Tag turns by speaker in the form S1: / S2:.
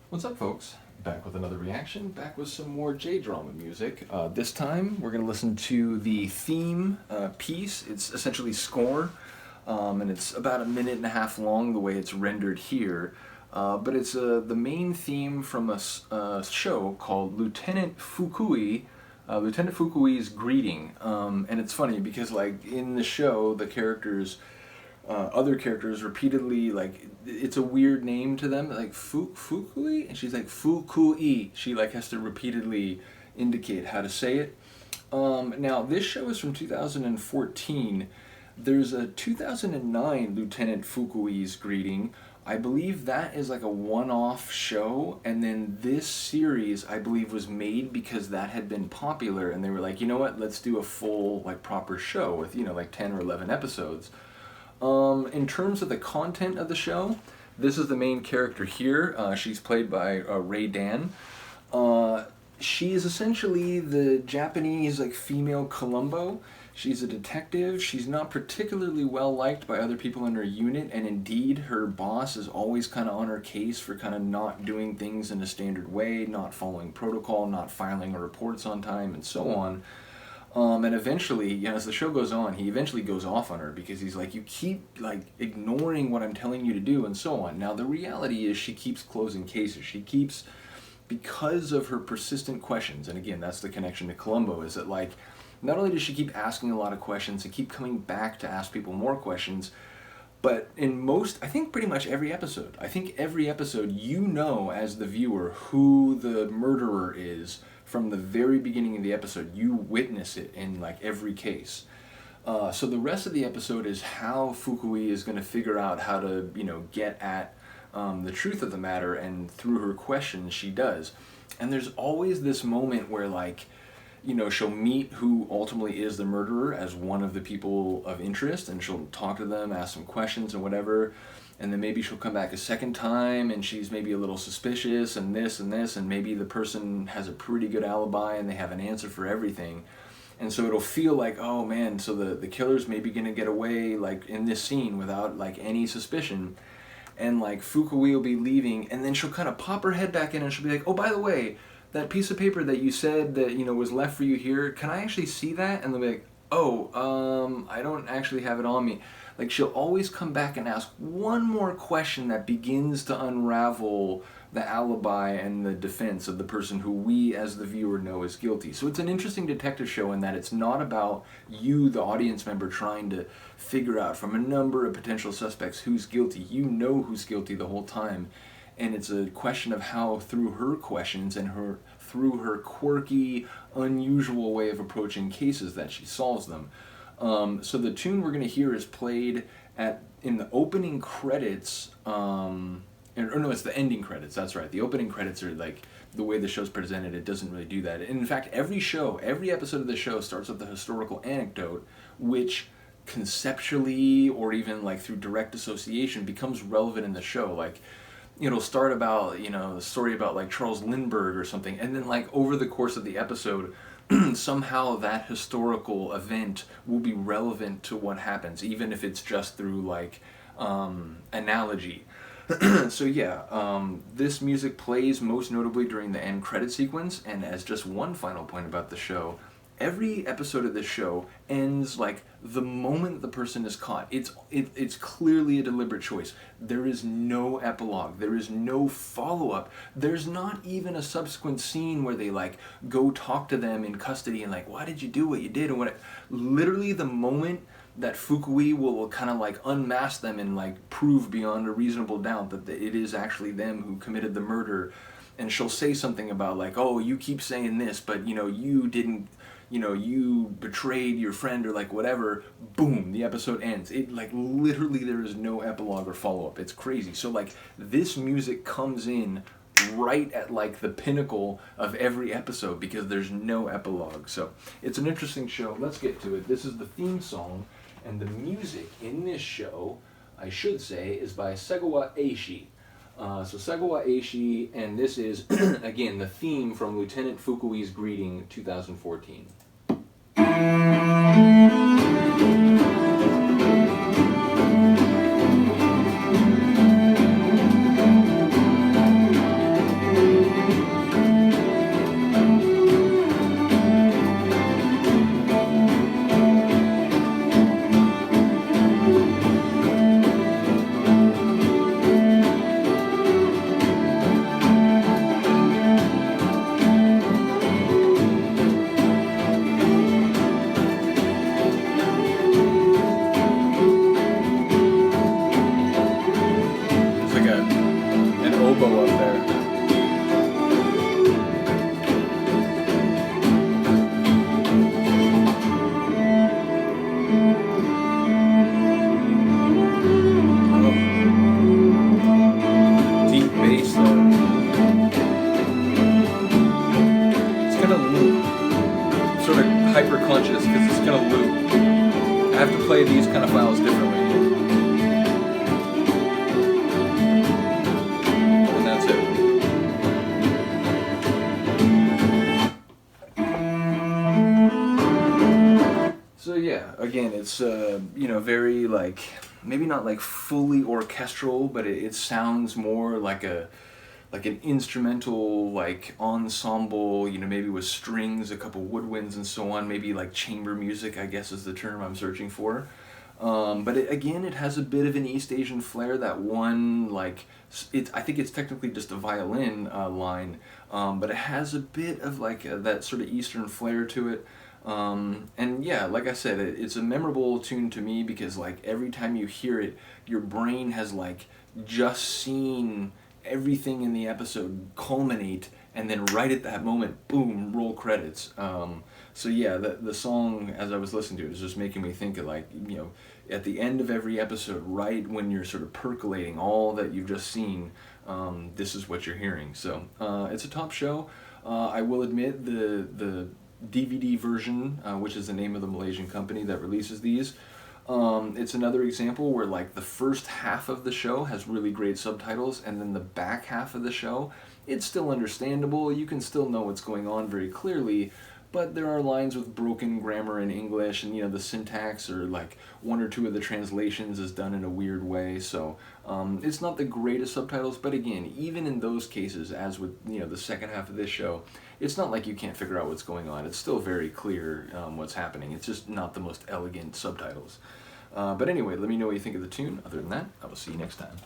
S1: What's up, folks? Back with another reaction, back with some more J-drama music. This time, we're going to listen to the theme piece. It's essentially score, and it's about a minute and a half long the way it's rendered here. But it's the main theme from a show called Lieutenant Fukui's Greeting. And it's funny because, like, in the show, the characters other characters repeatedly, like, it's a weird name to them, like Fukui, and she's like Fukui. She like has to repeatedly indicate how to say it. Now this show is from 2014. There's a 2009 Lieutenant Fukui's Greeting. I believe that is like a one-off show, and then this series I believe was made because that had been popular, and they were like, you know what, let's do a full, like, proper show with, like 10 or 11 episodes. In terms of the content of the show, this is the main character here. She's played by Ray Dan. She is essentially the Japanese, like, female Columbo. She's a detective. She's not particularly well liked by other people in her unit, and indeed her boss is always kind of on her case for kind of not doing things in a standard way, not following protocol, not filing her reports on time, and so on. And eventually, as the show goes on, he eventually goes off on her because he's like, you keep, like, ignoring what I'm telling you to do, and so on. Now, the reality is she keeps closing cases. She keeps, because of her persistent questions, and again, that's the connection to Columbo, is that, like, not only does she keep asking a lot of questions and keep coming back to ask people more questions, but in most, I think pretty much every episode, you know as the viewer who the murderer is from the very beginning of the episode. You witness it in, like, every case. So the rest of the episode is how Fukui is going to figure out how to, get at the truth of the matter, and through her questions she does. And there's always this moment where, like, she'll meet who ultimately is the murderer as one of the people of interest, and she'll talk to them, ask some questions and whatever, and then maybe she'll come back a second time and she's maybe a little suspicious and this, and maybe the person has a pretty good alibi and they have an answer for everything. And so it'll feel like, oh man, so the killer's maybe gonna get away, like, in this scene without, like, any suspicion. And, like, Fukui will be leaving, and then she'll kind of pop her head back in and she'll be like, oh, by the way, that piece of paper that you said that, was left for you here, can I actually see that? And they'll be like, oh, I don't actually have it on me. Like, she'll always come back and ask one more question that begins to unravel the alibi and the defense of the person who we as the viewer know is guilty. So it's an interesting detective show in that it's not about you, the audience member, trying to figure out from a number of potential suspects who's guilty. You know who's guilty the whole time. And it's a question of how, through her questions and through her quirky, unusual way of approaching cases, that she solves them. So the tune we're going to hear is played in the opening credits, it's the ending credits, that's right. The opening credits are, like, the way the show's presented, it doesn't really do that. And in fact, every episode of the show starts with a historical anecdote, which conceptually, or even, like, through direct association, becomes relevant in the show. Like, it'll start about, a story about, like, Charles Lindbergh or something, and then, like, over the course of the episode, somehow that historical event will be relevant to what happens, even if it's just through, like, analogy. So yeah, this music plays most notably during the end credit sequence, and as just one final point about the show, every episode of this show ends, like, the moment the person is caught. It's clearly a deliberate choice. There is no epilogue. There is no follow-up. There's not even a subsequent scene where they, like, go talk to them in custody and, like, why did you do what you did? And what? Literally the moment that Fukui will kind of, like, unmask them and, like, prove beyond a reasonable doubt that it is actually them who committed the murder. And she'll say something about, like, oh, you keep saying this, but, you didn't, you betrayed your friend, or, like, whatever. Boom, the episode ends. It, like, literally there is no epilogue or follow-up. It's crazy. So, like, this music comes in right at, like, the pinnacle of every episode because there's no epilogue. So it's an interesting show. Let's get to it. This is the theme song, and the music in this show, I should say, is by Segawa Eishi. So Segawa Eishi, and this is, again, the theme from Lieutenant Fukui's Greeting 2014. tempo up there. Deep bass there. It's gonna loop. I'm sort of hyper conscious because it's gonna loop. I have to play these kind of files differently. And that's it. So yeah, again, it's you know, very like, maybe not like fully orchestral, but it sounds more like an instrumental like ensemble, you know, maybe with strings, a couple woodwinds and so on, maybe like chamber music, I guess is the term I'm searching for. But again, it has a bit of an East Asian flair. That one, like, I think it's technically just a violin line, but it has a bit of like that sort of Eastern flair to it. And yeah, like I said, it's a memorable tune to me because like every time you hear it, your brain has like just seen everything in the episode culminate, and then right at that moment, boom, roll credits. So yeah, the song, as I was listening to it, is just making me think of like, you know, at the end of every episode, right when you're sort of percolating all that you've just seen, this is what you're hearing. So it's a top show. I will admit the DVD version, which is the name of the Malaysian company that releases these, it's another example where like the first half of the show has really great subtitles, and then the back half of the show, it's still understandable. You can still know what's going on very clearly, but there are lines with broken grammar in English, and you know, the syntax or like one or two of the translations is done in a weird way. So it's not the greatest subtitles, but again, even in those cases, as with, you know, the second half of this show, it's not like you can't figure out what's going on. It's still very clear what's happening. It's just not the most elegant subtitles. But anyway, let me know what you think of the tune. Other than that, I will see you next time.